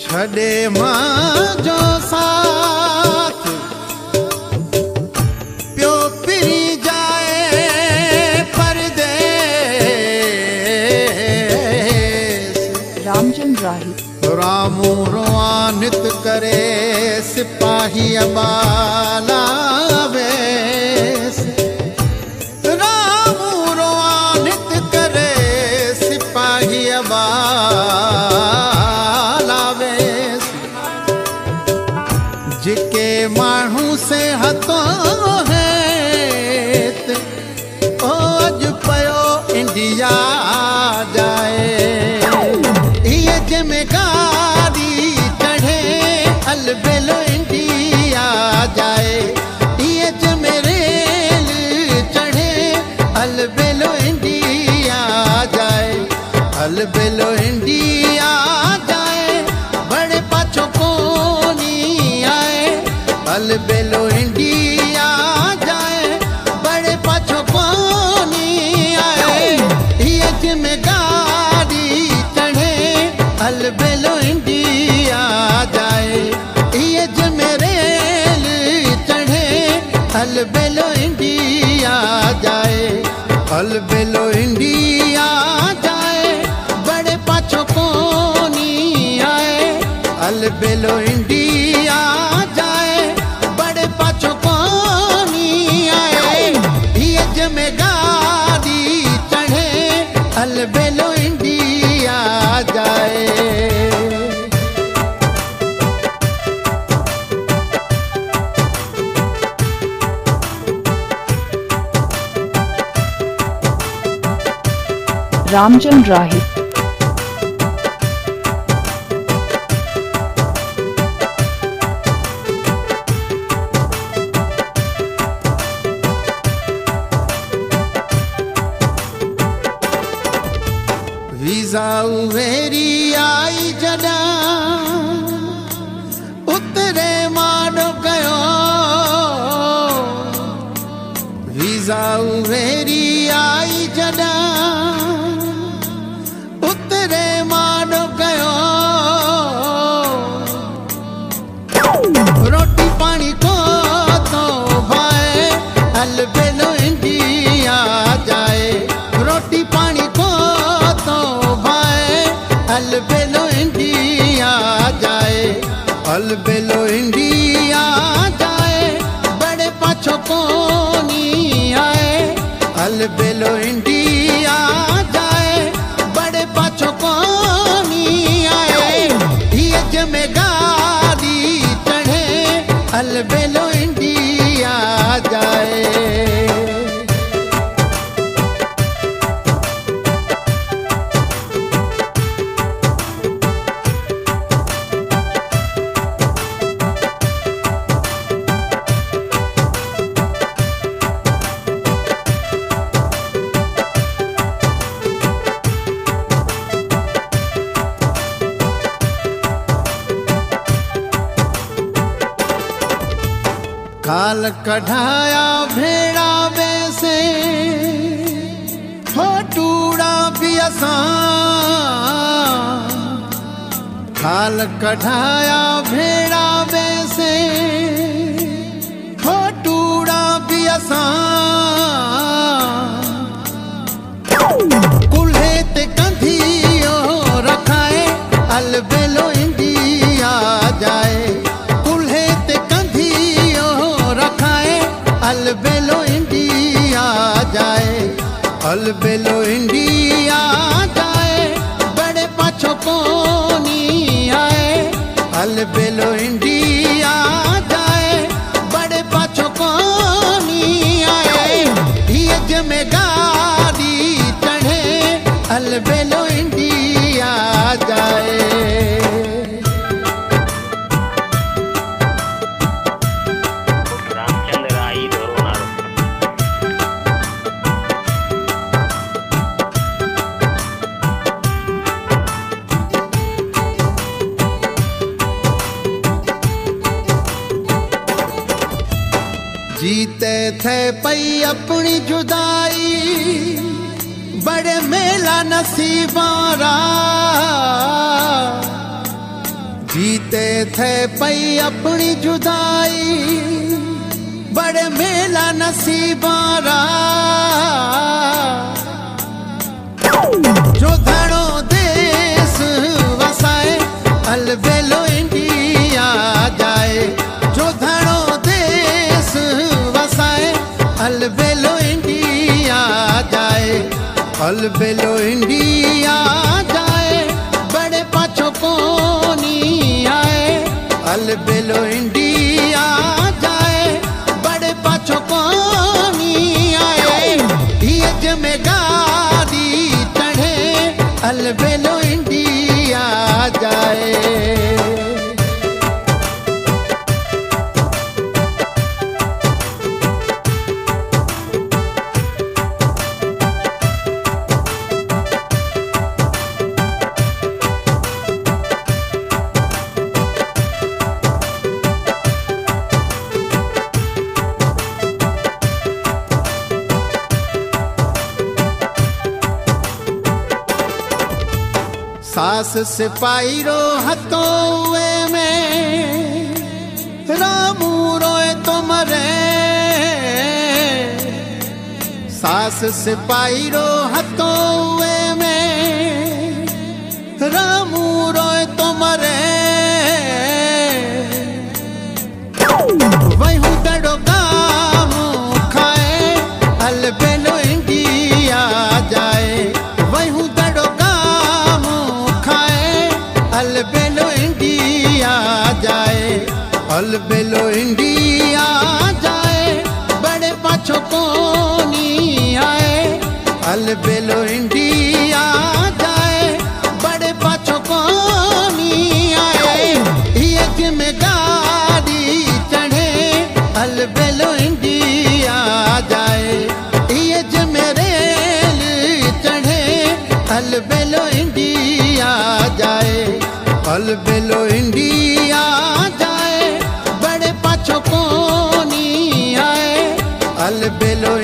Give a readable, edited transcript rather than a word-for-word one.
छॾे मां जो साथ पियो पिरी जाए परदेस। रामचंद्र राही। रामू रोआनित करे सिपाही अबाला वेस। रामू रोआनित करे सिपाही अबाला वेस। जिके माण्हू से हथों है ओ अज पयो इंडिया जाए। ये जिम्मेदारी चढ़े अलबेलो इंडिया जाए। ये जमेरेल चढ़े अलबेलो इंडिया जाए। अलबेलो इंडिया जाए बड़े पाछो कोनी आए। अलबेलो इंडिया जाए बड़े पाछो कोनी आए। ये जिम्मेदारी चढ़े अलबेलो इंडिया जाए। ये जमेरेल चढ़े अलबेलो इंडिया जाए। अलबेलो इंडिया जाए बड़े पाछो कोनी आए। अलबेलो इंडिया जाए बड़े पाछो कोनी आए। ये जिम्मेदारी चढ़े अलबेलो इंडिया जाए। रामचंद्र राही। वीज़ा उवेरी आई जॾा उतरे मानो कयो। वीज़ा उवेरी आई जॾा उतरे मानो कयो। रोटी पानी को तो भाए अलबेलो इंडिया जाए। रोटी पानी को तो भाए अलबेलो इंडिया जाए। अलबेलो इंडिया जाए बड़े पाछो कोनी आए। अलबेलो इंडिया जाए बड़े पाछो कोनी आए। ये जिम्मेदारी चढ़े अलबेलो इंडिया जाए। खाल कढ़ाया भेड़ा वैसे हो टूड़ा भी असां। खाल कढ़ाया भेड़ा वैसे हो टूड़ा भी असां। कुल्हे ते कंधियो रखाए अलबेलो इंडिया जाए। कुल्हे ते कंधियो रखाए अलबेलो इंडिया जाए। अलबेलो इंडिया जाए बड़े पाछो कोनी आए। अलबेलो इंडिया जाए बड़े पाछो कोनी आए। ये जिम्मेदारी चढ़े अलबेलो इंडिया जाए। जीते थे पई अपनी जुदाई बड़े मेला नसीबारा जीते थे पई अपनी जुदाई बड़े मेला नसीबारा जो धड़ो देश वसाए अलबेलो इंडिया जाए जो धड़ो देश वसाए अलबेलो इंडिया जाए अलबेलो इंडिया जाए बड़े पाछो कोनी आए अलबेलो इंडिया जाए बड़े पाछो कोनी आए ये जमेगारी चढ़े अलबेलो इंडिया जाए सास सिपाही रो हथों में रामू रोए तो मरे सास सिपाही रो हथों में रामू रोए तो मरे वही दड़ो काम खाए अलबेलो इंडिया जाए वही दड़ो अलबेलो इंडिया जाए अलबेलो इंडिया जाए बड़े पाछो कोनी आए अलबेलो इंडिया जाए बड़े पाछो कोनी आए ये जिम्मेदारी चढ़े अलबेलो इंडिया जाए ये जमेरेल चढ़े अलबेलो इंडिया जाए अलबेलो इंडिया जाए बड़े पाछो कोनी आए अलबेलो